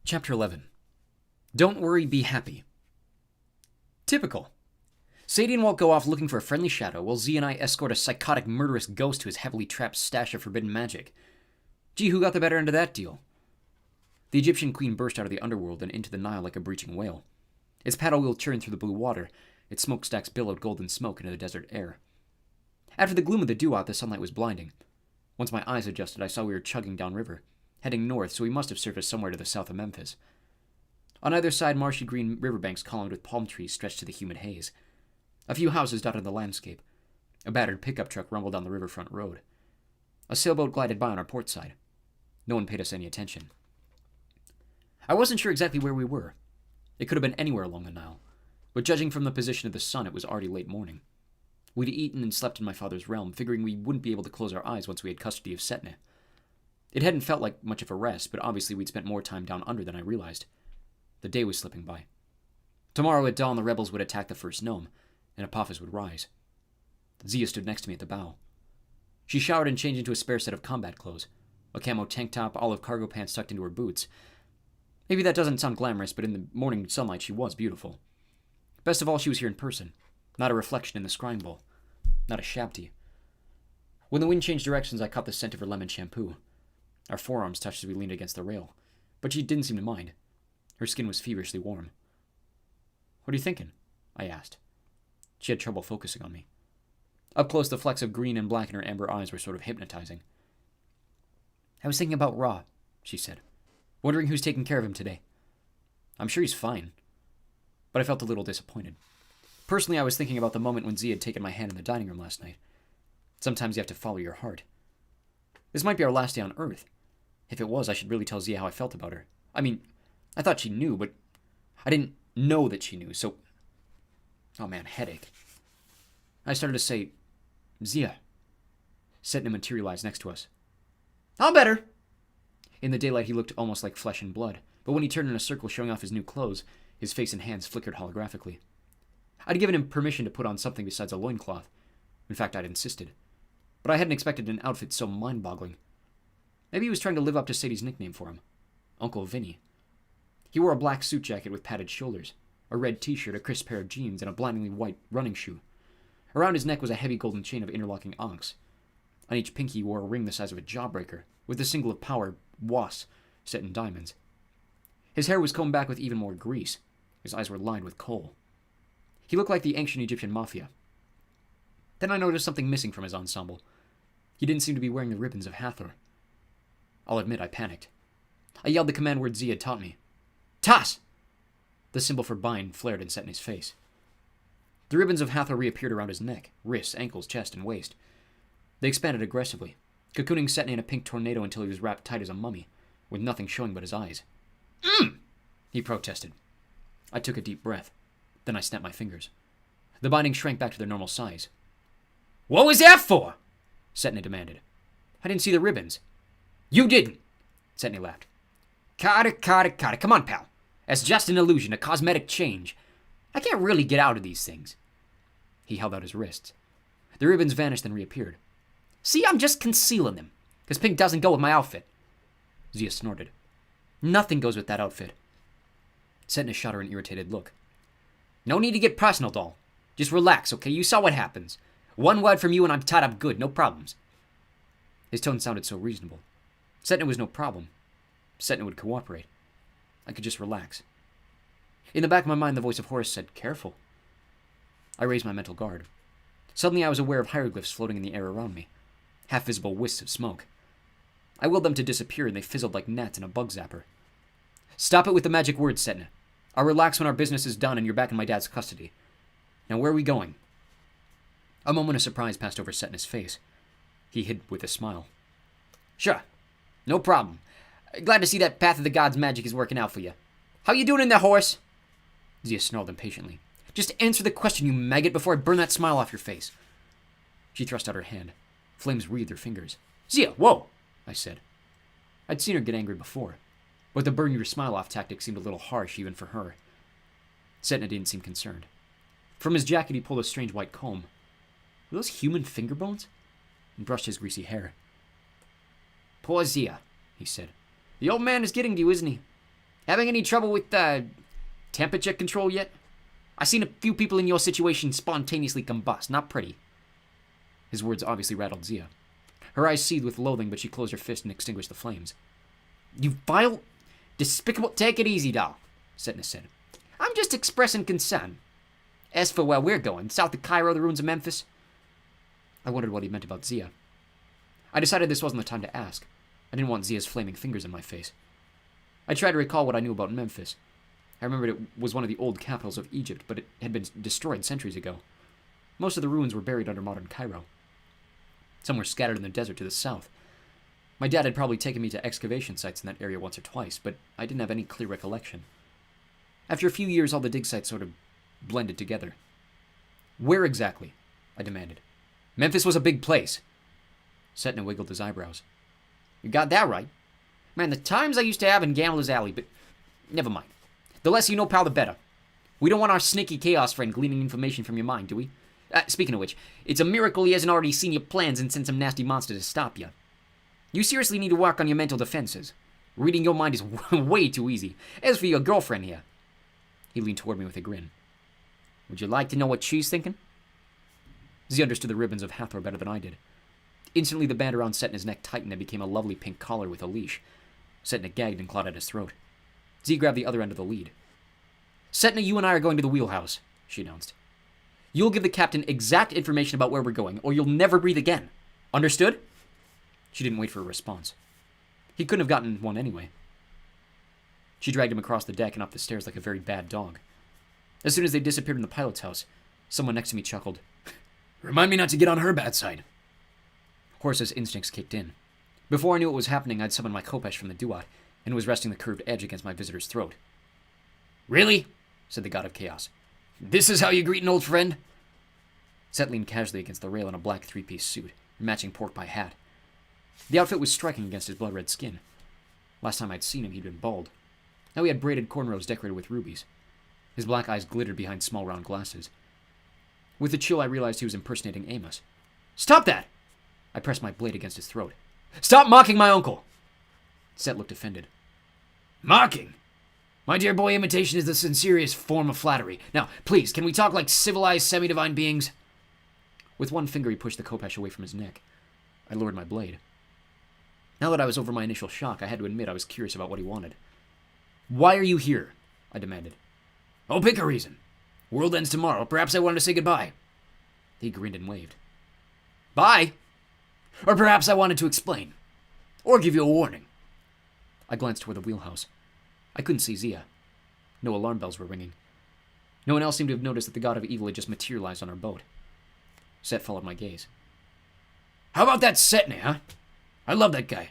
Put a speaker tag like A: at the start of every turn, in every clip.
A: Chapter 11. Don't worry, be happy. Typical. Sadie and Walt go off looking for a friendly shadow, while Z and I escort a psychotic, murderous ghost to his heavily trapped stash of forbidden magic. Gee, who got the better end of that deal? The Egyptian queen burst out of the underworld and into the Nile like a breaching whale. Its paddle wheel churned through the blue water. Its smokestacks billowed golden smoke into the desert air. After the gloom of the dew-out, the sunlight was blinding. Once my eyes adjusted, I saw we were chugging downriver, heading north, so we must have surfaced somewhere to the south of Memphis. On either side, marshy green riverbanks columned with palm trees stretched to the humid haze. A few houses dotted the landscape. A battered pickup truck rumbled down the riverfront road. A sailboat glided by on our port side. No one paid us any attention. I wasn't sure exactly where we were. It could have been anywhere along the Nile, but judging from the position of the sun, it was already late morning. We'd eaten and slept in my father's realm, figuring we wouldn't be able to close our eyes once we had custody of Setne. It hadn't felt like much of a rest, but obviously we'd spent more time down under than I realized. The day was slipping by. Tomorrow at dawn, the rebels would attack the first gnome, and Apophis would rise. Zia stood next to me at the bow. She showered and changed into a spare set of combat clothes, a camo tank top, olive cargo pants tucked into her boots. Maybe that doesn't sound glamorous, but in the morning sunlight she was beautiful. Best of all, she was here in person, not a reflection in the scrying bowl, not a shabti. When the wind changed directions, I caught the scent of her lemon shampoo. Our forearms touched as we leaned against the rail, but she didn't seem to mind. Her skin was feverishly warm. "What are you thinking?" I asked. She had trouble focusing on me. Up close, the flecks of green and black in her amber eyes were sort of hypnotizing. "I was thinking about Ra," she said. "Wondering who's taking care of him today. I'm sure he's fine." But I felt a little disappointed. Personally, I was thinking about the moment when Z had taken my hand in the dining room last night. Sometimes you have to follow your heart. This might be our last day on Earth. If it was, I should really tell Zia how I felt about her. I mean, I thought she knew, but I didn't know that she knew, so... Oh man, headache. I started to say, "Zia." Setna materialized next to us. "I'm better." In the daylight, he looked almost like flesh and blood, but when he turned in a circle showing off his new clothes, his face and hands flickered holographically. I'd given him permission to put on something besides a loincloth. In fact, I'd insisted. But I hadn't expected an outfit so mind-boggling. Maybe he was trying to live up to Sadie's nickname for him, Uncle Vinny. He wore a black suit jacket with padded shoulders, a red t-shirt, a crisp pair of jeans, and a blindingly white running shoe. Around his neck was a heavy golden chain of interlocking onyx. On each pinky he wore a ring the size of a jawbreaker, with the symbol of power, was, set in diamonds. His hair was combed back with even more grease. His eyes were lined with coal. He looked like the ancient Egyptian mafia. Then I noticed something missing from his ensemble. He didn't seem to be wearing the ribbons of Hathor. I'll admit I panicked. I yelled the command word Z had taught me. "Tas!" The symbol for bind flared and set in his face. The ribbons of Hathor reappeared around his neck, wrists, ankles, chest, and waist. They expanded aggressively, cocooning Setne in a pink tornado until he was wrapped tight as a mummy, with nothing showing but his eyes. He protested. I took a deep breath. Then I snapped my fingers. The binding shrank back to their normal size. "What was that for?" Setne demanded. "I didn't see the ribbons." "You didn't," Setne laughed. Cut it. Come on, pal. It's just an illusion, a cosmetic change. I can't really get out of these things." He held out his wrists. The ribbons vanished then reappeared. "See, I'm just concealing them, because pink doesn't go with my outfit." Zia snorted. "Nothing goes with that outfit." Setne shot her an irritated look. "No need to get personal, doll. Just relax, okay? You saw what happens. One word from you and I'm tied up good, no problems." His tone sounded so reasonable. Setne was no problem. Setne would cooperate. I could just relax. In the back of my mind, the voice of Horus said, "Careful." I raised my mental guard. Suddenly I was aware of hieroglyphs floating in the air around me, half-visible wisps of smoke. I willed them to disappear and they fizzled like gnats in a bug zapper. "Stop it with the magic words, Setne. I'll relax when our business is done and you're back in my dad's custody. Now where are we going?" A moment of surprise passed over Setne's face. He hid with a smile. "Sure. No problem. Glad to see that path of the gods' magic is working out for you. How you doing in there, Horus?" Zia snarled impatiently. "Just answer the question, you maggot, before I burn that smile off your face." She thrust out her hand. Flames wreathed her fingers. "Zia, whoa!" I said. I'd seen her get angry before, but the burn your smile off tactic seemed a little harsh even for her. Setna didn't seem concerned. From his jacket he pulled a strange white comb. Were those human finger bones? And brushed his greasy hair. "Poor Zia," he said. "The old man is getting to you, isn't he? Having any trouble with, temperature control yet? I've seen a few people in your situation spontaneously combust. Not pretty. His words obviously rattled Zia. Her eyes seethed with loathing, but she closed her fist and extinguished the flames. You vile, despicable... Take it easy, doll, Setna said. I'm just expressing concern. As for where we're going, south of Cairo, the ruins of Memphis. I wondered what he meant about Zia. I decided this wasn't the time to ask. I didn't want Zia's flaming fingers in my face. I tried to recall what I knew about Memphis. I remembered it was one of the old capitals of Egypt, but it had been destroyed centuries ago. Most of the ruins were buried under modern Cairo. Some were scattered in the desert to the south. My dad had probably taken me to excavation sites in that area once or twice, but I didn't have any clear recollection. After a few years, all the dig sites sort of blended together. Where exactly? I demanded. Memphis was a big place. Setna wiggled his eyebrows. You got that right. Man, the times I used to have in Gambler's Alley, but never mind. The less you know, pal, the better. We don't want our sneaky chaos friend gleaning information from your mind, do we? Speaking of which, it's a miracle he hasn't already seen your plans and sent some nasty monster to stop you. You seriously need to work on your mental defenses. Reading your mind is way too easy. As for your girlfriend here... He leaned toward me with a grin. Would you like to know what she's thinking? Z understood the ribbons of Hathor better than I did. Instantly, the band around Setna's neck tightened and became a lovely pink collar with a leash. Setna gagged and clawed at his throat. Z grabbed the other end of the lead. Setna, you and I are going to the wheelhouse, she announced. You'll give the captain exact information about where we're going, or you'll never breathe again. Understood? She didn't wait for a response. He couldn't have gotten one anyway. She dragged him across the deck and up the stairs like a very bad dog. As soon as they disappeared in the pilot's house, someone next to me chuckled. Remind me not to get on her bad side. Horse's instincts kicked in. Before I knew what was happening, I'd summoned my Khopesh from the Duat and was resting the curved edge against my visitor's throat. Really? Said the god of chaos. This is how you greet an old friend? Set leaned casually against the rail in a black three-piece suit, matching pork pie hat. The outfit was striking against his blood-red skin. Last time I'd seen him, he'd been bald. Now he had braided cornrows decorated with rubies. His black eyes glittered behind small round glasses. With a chill, I realized he was impersonating Amos. Stop that! I pressed my blade against his throat. Stop mocking my uncle! Set looked offended. Mocking? My dear boy, imitation is the sincerest form of flattery. Now, please, can we talk like civilized, semi-divine beings? With one finger, he pushed the Khopesh away from his neck. I lowered my blade. Now that I was over my initial shock, I had to admit I was curious about what he wanted. Why are you here? I demanded. Oh, pick a reason. World ends tomorrow. Perhaps I wanted to say goodbye. He grinned and waved. Bye? Or perhaps I wanted to explain. Or give you a warning. I glanced toward the wheelhouse. I couldn't see Zia. No alarm bells were ringing. No one else seemed to have noticed that the god of evil had just materialized on our boat. Set followed my gaze. How about that Setna, huh? I love that guy.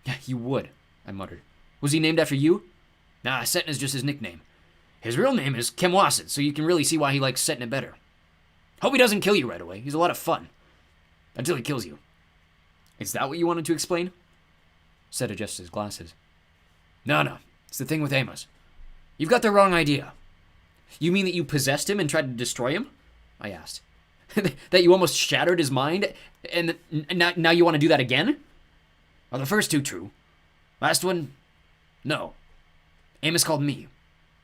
A: Yeah, you would, I muttered. Was he named after you? Nah, Setna's just his nickname. His real name is Kemwasit, so you can really see why he likes Setna better. Hope he doesn't kill you right away. He's a lot of fun. Until he kills you. Is that what you wanted to explain? Set adjusted his glasses. No. It's the thing with Amos. You've got the wrong idea. You mean that you possessed him and tried to destroy him? I asked. That you almost shattered his mind, and now you want to do that again? Well, the first two true. Last one, no. Amos called me.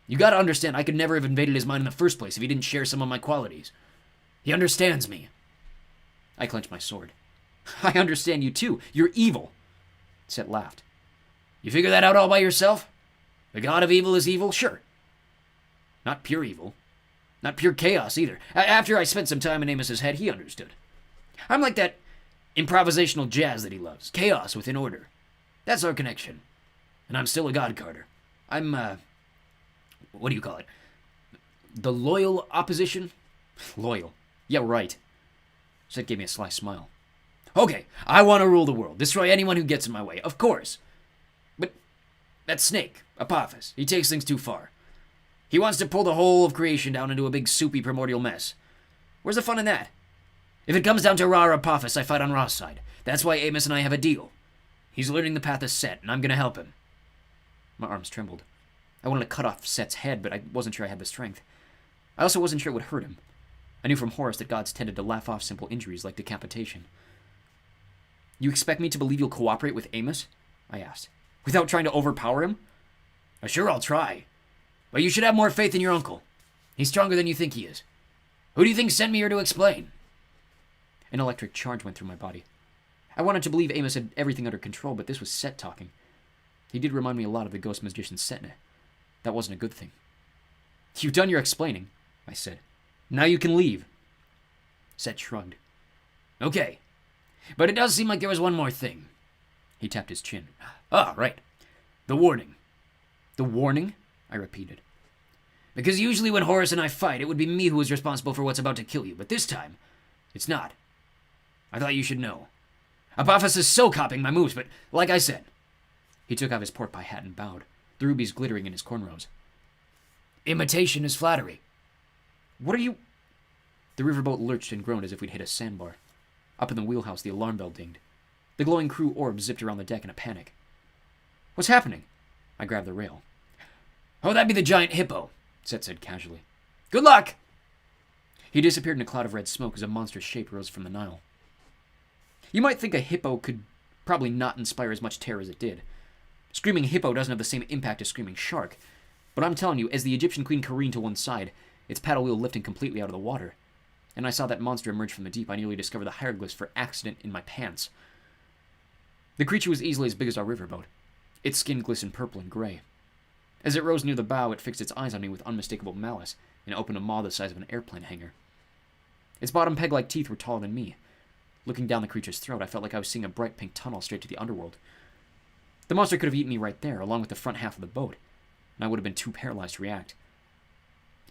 A: You gotta understand, I could never have invaded his mind in the first place if he didn't share some of my qualities. He understands me. I clenched my sword. I understand you too. You're evil. Set laughed. You figure that out all by yourself? The god of evil is evil? Sure. Not pure evil. Not pure chaos either. After I spent some time in Amos's head, he understood. I'm like that improvisational jazz that he loves. Chaos within order. That's our connection. And I'm still a god carter. I'm, what do you call it? The loyal opposition? Loyal. Yeah, right. Set gave me a sly smile. Okay, I want to rule the world. Destroy anyone who gets in my way, of course. But that snake, Apophis, he takes things too far. He wants to pull the whole of creation down into a big soupy primordial mess. Where's the fun in that? If it comes down to Ra or Apophis, I fight on Ra's side. That's why Amos and I have a deal. He's learning the path of Set, and I'm going to help him. My arms trembled. I wanted to cut off Set's head, but I wasn't sure I had the strength. I also wasn't sure it would hurt him. I knew from Horus that gods tended to laugh off simple injuries like decapitation. You expect me to believe you'll cooperate with Amos? I asked. Without trying to overpower him? Sure, I'll try. But you should have more faith in your uncle. He's stronger than you think he is. Who do you think sent me here to explain? An electric charge went through my body. I wanted to believe Amos had everything under control, but this was Set talking. He did remind me a lot of the ghost magician Setna. That wasn't a good thing. You've done your explaining, I said. Now you can leave. Set shrugged. Okay. But it does seem like there was one more thing. He tapped his chin. Ah, right. The warning. The warning? I repeated. Because usually when Horace and I fight, it would be me who is responsible for what's about to kill you, but this time, it's not. I thought you should know. Apophis is so copying my moves, but like I said. He took off his pork pie hat and bowed, the rubies glittering in his cornrows. Imitation is flattery. What are you... The riverboat lurched and groaned as if we'd hit a sandbar. Up in the wheelhouse, the alarm bell dinged. The glowing crew orb zipped around the deck in a panic. What's happening? I grabbed the rail. Oh, that'd be the giant hippo, Set said casually. Good luck! He disappeared in a cloud of red smoke as a monstrous shape rose from the Nile. You might think a hippo could probably not inspire as much terror as it did. Screaming hippo doesn't have the same impact as screaming shark. But I'm telling you, as the Egyptian queen careened to one side, its paddle wheel lifting completely out of the water, and I saw that monster emerge from the deep, I nearly discovered the hieroglyphs for accident in my pants. The creature was easily as big as our riverboat. Its skin glistened purple and gray. As it rose near the bow, it fixed its eyes on me with unmistakable malice and opened a maw the size of an airplane hangar. Its bottom peg-like teeth were taller than me. Looking down the creature's throat, I felt like I was seeing a bright pink tunnel straight to the underworld. The monster could have eaten me right there, along with the front half of the boat, and I would have been too paralyzed to react.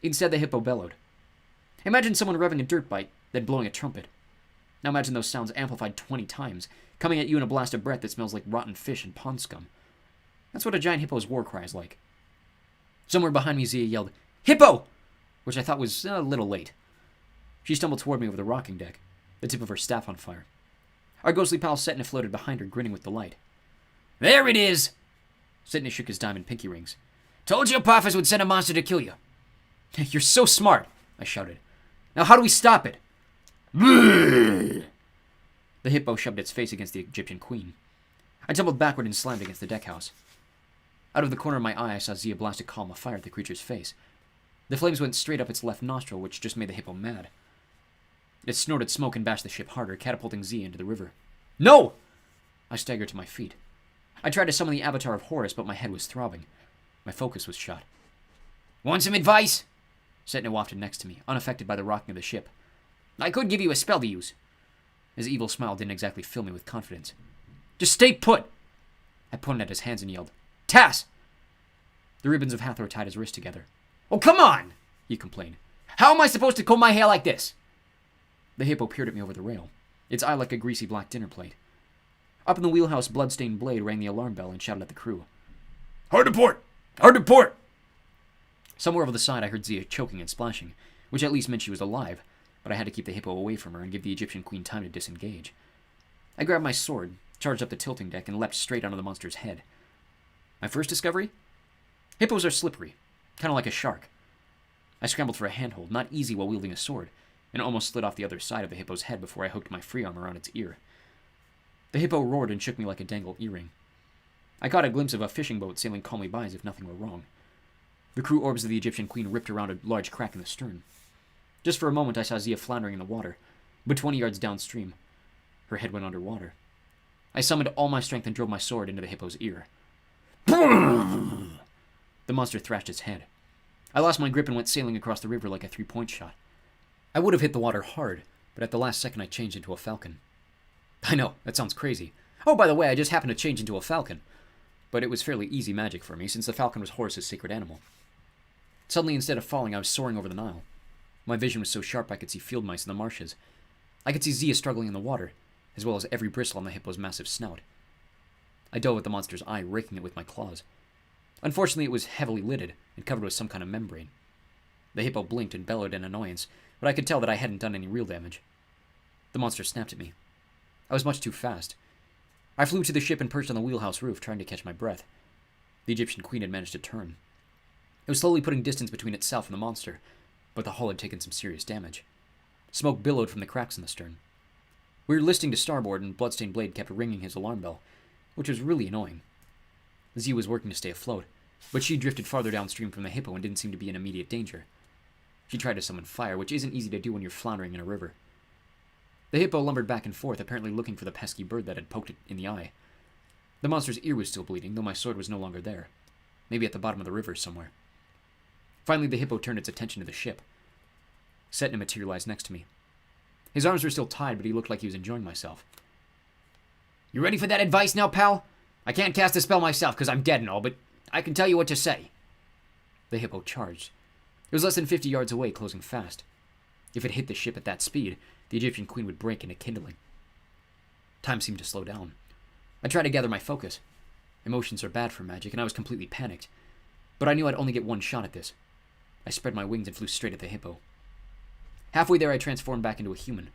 A: Instead, the hippo bellowed. Imagine someone revving a dirt bike, then blowing a trumpet. Now imagine those sounds amplified 20 times, coming at you in a blast of breath that smells like rotten fish and pond scum. That's what a giant hippo's war cry is like. Somewhere behind me, Zia yelled, "Hippo!" which I thought was a little late. She stumbled toward me over the rocking deck, the tip of her staff on fire. Our ghostly pal Setna floated behind her, grinning with delight. There it is! Setna shook his diamond pinky rings. Told you Apophis would send a monster to kill you. You're so smart, I shouted. Now how do we stop it? The hippo shoved its face against the Egyptian queen. I tumbled backward and slammed against the deckhouse. Out of the corner of my eye, I saw Zia blast a column of fire at the creature's face. The flames went straight up its left nostril, which just made the hippo mad. It snorted smoke and bashed the ship harder, catapulting Zia into the river. No! I staggered to my feet. I tried to summon the avatar of Horus, but my head was throbbing. My focus was shot. Want some advice? Setna wafted next to me, unaffected by the rocking of the ship. I could give you a spell to use. His evil smile didn't exactly fill me with confidence. Just stay put! I pointed at his hands and yelled, Tass! The ribbons of Hathor tied his wrists together. Oh, come on! He complained. How am I supposed to comb my hair like this? The hippo peered at me over the rail, its eye like a greasy black dinner plate. Up in the wheelhouse, blood-stained Blade rang the alarm bell and shouted at the crew. Hard to port! Hard to port! Somewhere over the side, I heard Zia choking and splashing, which at least meant she was alive, but I had to keep the hippo away from her and give the Egyptian queen time to disengage. I grabbed my sword, charged up the tilting deck, and leapt straight onto the monster's head. My first discovery? Hippos are slippery, kind of like a shark. I scrambled for a handhold, not easy while wielding a sword, and almost slid off the other side of the hippo's head before I hooked my free arm around its ear. The hippo roared and shook me like a dangled earring. I caught a glimpse of a fishing boat sailing calmly by as if nothing were wrong. The crew orbs of the Egyptian queen ripped around a large crack in the stern. Just for a moment I saw Zia floundering in the water, but 20 yards downstream. Her head went underwater. I summoned all my strength and drove my sword into the hippo's ear. The monster thrashed its head. I lost my grip and went sailing across the river like a three-point shot. I would have hit the water hard, but at the last second I changed into a falcon. I know, that sounds crazy. Oh, by the way, I just happened to change into a falcon. But it was fairly easy magic for me, since the falcon was Horus's sacred animal. Suddenly, instead of falling, I was soaring over the Nile. My vision was so sharp I could see field mice in the marshes. I could see Zia struggling in the water, as well as every bristle on the hippo's massive snout. I dove at the monster's eye, raking it with my claws. Unfortunately, it was heavily lidded and covered with some kind of membrane. The hippo blinked and bellowed in annoyance, but I could tell that I hadn't done any real damage. The monster snapped at me. I was much too fast. I flew to the ship and perched on the wheelhouse roof, trying to catch my breath. The Egyptian queen had managed to turn. It was slowly putting distance between itself and the monster, but the hull had taken some serious damage. Smoke billowed from the cracks in the stern. We were listing to starboard, and Bloodstained Blade kept ringing his alarm bell, which was really annoying. Zia was working to stay afloat, but she drifted farther downstream from the hippo and didn't seem to be in immediate danger. She tried to summon fire, which isn't easy to do when you're floundering in a river. The hippo lumbered back and forth, apparently looking for the pesky bird that had poked it in the eye. The monster's ear was still bleeding, though my sword was no longer there. Maybe at the bottom of the river somewhere. Finally, the hippo turned its attention to the ship. Setna materialized next to me. His arms were still tied, but he looked like he was enjoying myself. "You ready for that advice now, pal? I can't cast a spell myself because I'm dead and all, but I can tell you what to say." The hippo charged. It was less than 50 yards away, closing fast. If it hit the ship at that speed, the Egyptian queen would break into kindling. Time seemed to slow down. I tried to gather my focus. Emotions are bad for magic, and I was completely panicked. But I knew I'd only get one shot at this. I spread my wings and flew straight at the hippo. Halfway there, I transformed back into a human,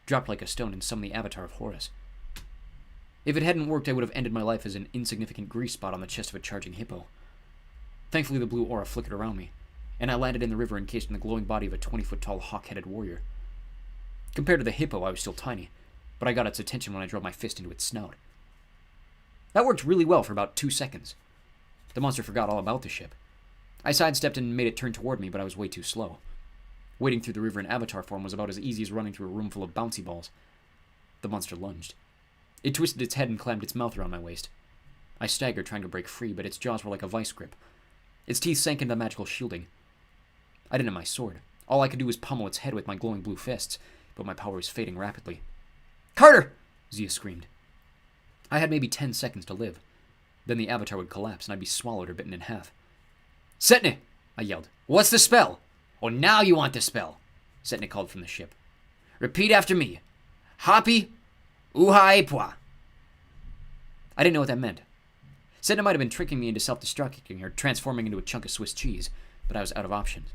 A: dropped like a stone, and summoned the avatar of Horus. If it hadn't worked, I would have ended my life as an insignificant grease spot on the chest of a charging hippo. Thankfully, the blue aura flickered around me, and I landed in the river encased in the glowing body of a 20-foot-tall hawk-headed warrior. Compared to the hippo, I was still tiny, but I got its attention when I drove my fist into its snout. That worked really well for about 2 seconds. The monster forgot all about the ship. I sidestepped and made it turn toward me, but I was way too slow. Wading through the river in avatar form was about as easy as running through a room full of bouncy balls. The monster lunged. It twisted its head and clamped its mouth around my waist. I staggered, trying to break free, but its jaws were like a vice grip. Its teeth sank into the magical shielding. I didn't have my sword. All I could do was pummel its head with my glowing blue fists, but my power was fading rapidly. "Carter!" Zia screamed. I had maybe 10 seconds to live. Then the avatar would collapse, and I'd be swallowed or bitten in half. "Setne!" I yelled. "What's the spell?" "Oh, now you want the spell," Setne called from the ship. "Repeat after me. Hapi, uhaepwa." I didn't know what that meant. Setne might have been tricking me into self-destructing or transforming into a chunk of Swiss cheese, but I was out of options.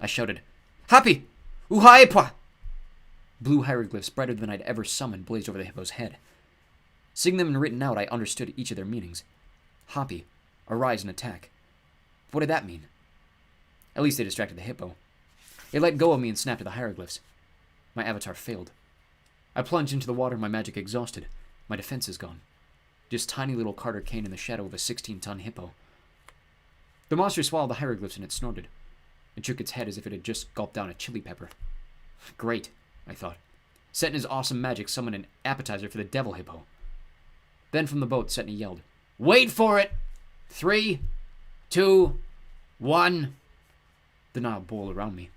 A: I shouted, "Hapi, uhaepwa!" Blue hieroglyphs brighter than I'd ever summoned blazed over the hippo's head. Seeing them written out, I understood each of their meanings. Hapi, arise and attack. What did that mean? At least they distracted the hippo. It let go of me and snapped at the hieroglyphs. My avatar failed. I plunged into the water, my magic exhausted. My defenses gone. Just tiny little Carter Kane in the shadow of a 16-ton hippo. The monster swallowed the hieroglyphs and it snorted. It shook its head as if it had just gulped down a chili pepper. Great, I thought. Setna's awesome magic summoned an appetizer for the devil hippo. Then from the boat, Setna yelled, "Wait for it! 3, 2, 1. The Nile boiled around me.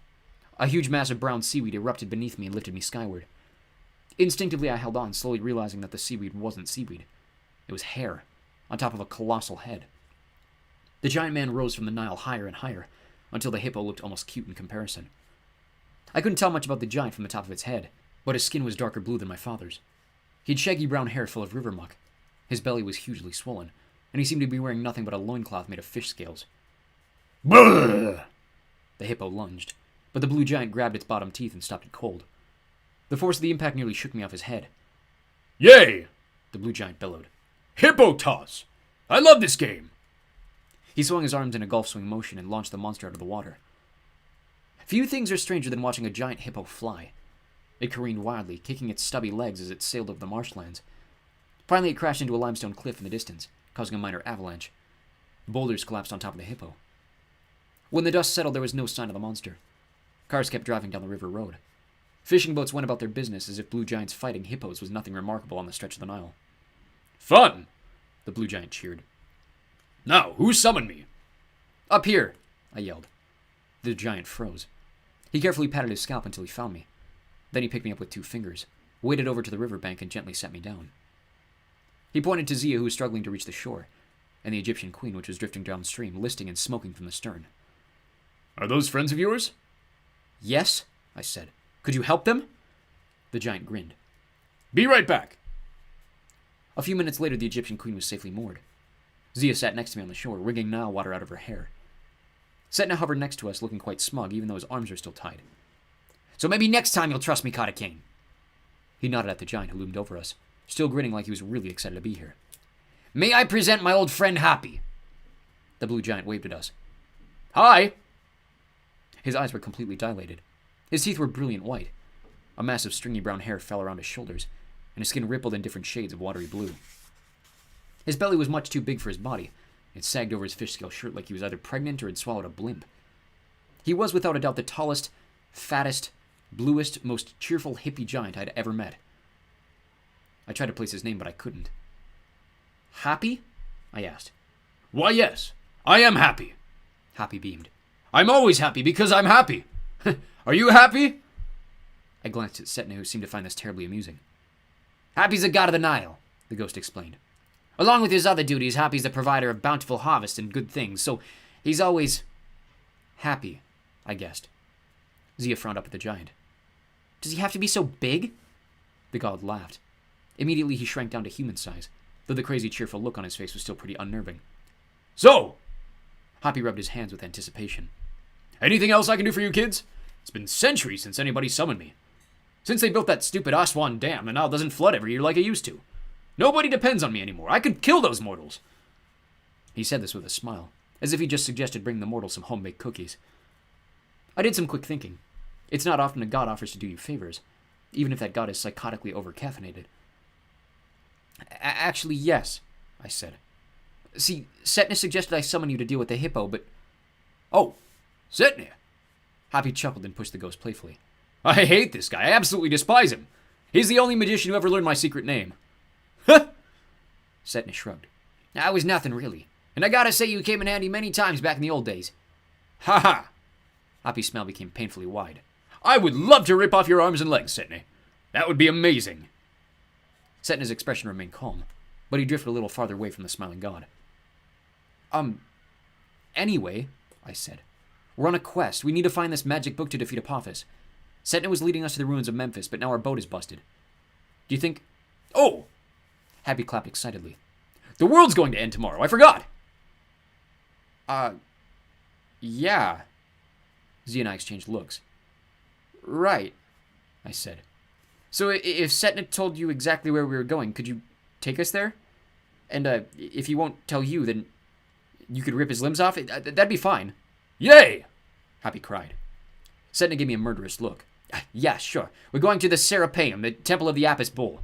A: A huge mass of brown seaweed erupted beneath me and lifted me skyward. Instinctively, I held on, slowly realizing that the seaweed wasn't seaweed. It was hair, on top of a colossal head. The giant man rose from the Nile higher and higher, until the hippo looked almost cute in comparison. I couldn't tell much about the giant from the top of its head, but his skin was darker blue than my father's. He had shaggy brown hair full of river muck. His belly was hugely swollen, and he seemed to be wearing nothing but a loincloth made of fish scales. "Brrr!" The hippo lunged, but the blue giant grabbed its bottom teeth and stopped it cold. The force of the impact nearly shook me off his head. "Yay!" the blue giant bellowed. "Hippo toss! I love this game!" He swung his arms in a golf swing motion and launched the monster out of the water. Few things are stranger than watching a giant hippo fly. It careened wildly, kicking its stubby legs as it sailed over the marshlands. Finally, it crashed into a limestone cliff in the distance, causing a minor avalanche. Boulders collapsed on top of the hippo. When the dust settled, there was no sign of the monster. Cars kept driving down the river road. Fishing boats went about their business as if blue giants fighting hippos was nothing remarkable on the stretch of the Nile. "Fun!" the blue giant cheered. "Now, who summoned me?" "Up here!" I yelled. The giant froze. He carefully patted his scalp until he found me. Then he picked me up with 2 fingers, waded over to the riverbank, and gently set me down. He pointed to Zia, who was struggling to reach the shore, and the Egyptian queen, which was drifting downstream, listing and smoking from the stern. "Are those friends of yours?" "Yes," I said. "Could you help them?" The giant grinned. "Be right back." A few minutes later, the Egyptian queen was safely moored. Zia sat next to me on the shore, wringing Nile water out of her hair. Setna hovered next to us, looking quite smug, even though his arms were still tied. "So maybe next time you'll trust me, Kata King." He nodded at the giant who loomed over us, still grinning like he was really excited to be here. "May I present my old friend Hapi?" The blue giant waved at us. "Hi!" His eyes were completely dilated. His teeth were brilliant white. A mass of stringy brown hair fell around his shoulders, and his skin rippled in different shades of watery blue. His belly was much too big for his body, It sagged over his fish scale shirt like he was either pregnant or had swallowed a blimp. He was without a doubt the tallest, fattest, bluest, most cheerful hippie giant I'd ever met. I tried to place his name, but I couldn't. Happy? I asked.
B: Why, yes. I am happy.
A: Happy beamed.
B: I'm always happy because I'm happy. Are you happy?
A: I glanced at Setna, who seemed to find this terribly amusing. Happy's the god of the Nile, the ghost explained. Along with his other duties, Happy's the provider of bountiful harvest and good things, so he's always happy, I guessed. Zia frowned up at the giant. Does he have to be so big? The god laughed. Immediately he shrank down to human size, though the crazy cheerful look on his face was still pretty unnerving.
B: So!
A: Happy rubbed his hands with anticipation.
B: Anything else I can do for you kids? It's been centuries since anybody summoned me. Since they built that stupid Aswan Dam, the Nile doesn't flood every year like it used to. Nobody depends on me anymore. I could kill those mortals.
A: He said this with a smile, as if he just suggested bringing the mortals some home-baked cookies. I did some quick thinking. It's not often a god offers to do you favors, even if that god is psychotically over-caffeinated. Actually, yes, I said. See, Setna suggested I summon you to deal with the hippo, but...
B: Oh, Setna.
A: Happy chuckled and pushed the ghost playfully.
B: I hate this guy. I absolutely despise him. He's the only magician who ever learned my secret name.
A: Setna shrugged. That was nothing, really. And I gotta say you came in handy many times back in the old days.
B: Ha ha!
A: Happy's smile became painfully wide.
B: I would love to rip off your arms and legs, Setna. That would be amazing.
A: Setna's expression remained calm, but he drifted a little farther away from the smiling god. Anyway, I said, we're on a quest. We need to find this magic book to defeat Apophis. Setna was leading us to the ruins of Memphis, but now our boat is busted. Do you think...
B: Oh!
A: Happy clapped excitedly.
B: The world's going to end tomorrow. I forgot.
A: Yeah. Zia and I exchanged looks. Right, I said. So if Setna told you exactly where we were going, could you take us there? And if he won't tell you, then you could rip his limbs off? That'd be fine.
B: Yay!
A: Happy cried. Setna gave me a murderous look. Yeah, sure. We're going to the Serapeum, the temple of the Apis bull.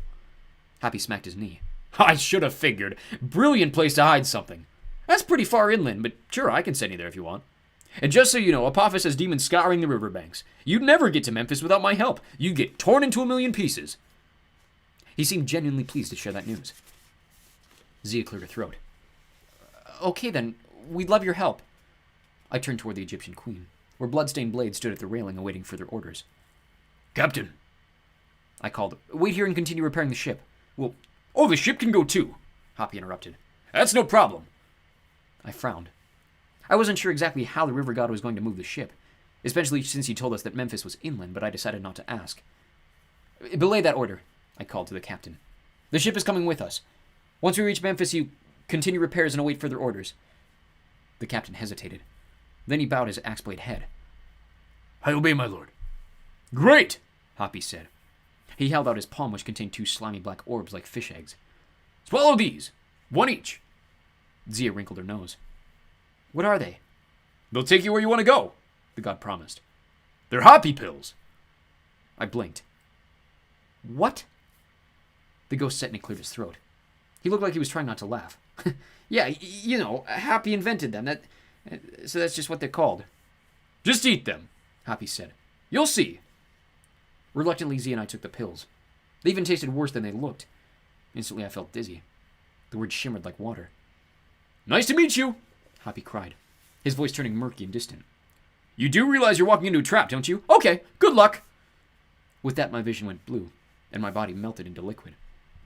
A: Happy smacked his knee.
B: I should have figured. Brilliant place to hide something.
A: That's pretty far inland, but sure, I can send you there if you want.
B: And just so you know, Apophis has demons scouring the riverbanks. You'd never get to Memphis without my help. You'd get torn into a million pieces.
A: He seemed genuinely pleased to share that news. Zia cleared her throat. Okay then, we'd love your help. I turned toward the Egyptian queen, where blood-stained blades stood at the railing awaiting further orders.
B: Captain,
A: I called. Wait here and continue repairing the ship.
B: Well, oh, the ship can go too,
A: Hapi interrupted.
B: That's no problem.
A: I frowned. I wasn't sure exactly how the river god was going to move the ship, especially since he told us that Memphis was inland, but I decided not to ask. Belay that order, I called to the captain. The ship is coming with us. Once we reach Memphis, you continue repairs and await further orders. The captain hesitated. Then he bowed his axe-blade head.
B: I obey, my lord. Great,
A: Hapi said. He held out his palm, which contained two slimy black orbs like fish eggs.
B: Swallow these, one each.
A: Zia wrinkled her nose. What are they?
B: They'll take you where you want to go,
A: the god promised.
B: They're Hapi pills.
A: I blinked. What? The ghost suddenly cleared his throat. He looked like he was trying not to laugh. Yeah, you know, Hapi invented them. So that's just what they're called.
B: Just eat them,
A: Hapi said.
B: You'll see.
A: Reluctantly, Zia and I took the pills. They even tasted worse than they looked. Instantly, I felt dizzy. The words shimmered like water.
B: Nice to meet you,
A: Hapi cried, his voice turning murky and distant.
B: You do realize you're walking into a trap, don't you? Okay, good luck.
A: With that, my vision went blue, and my body melted into liquid.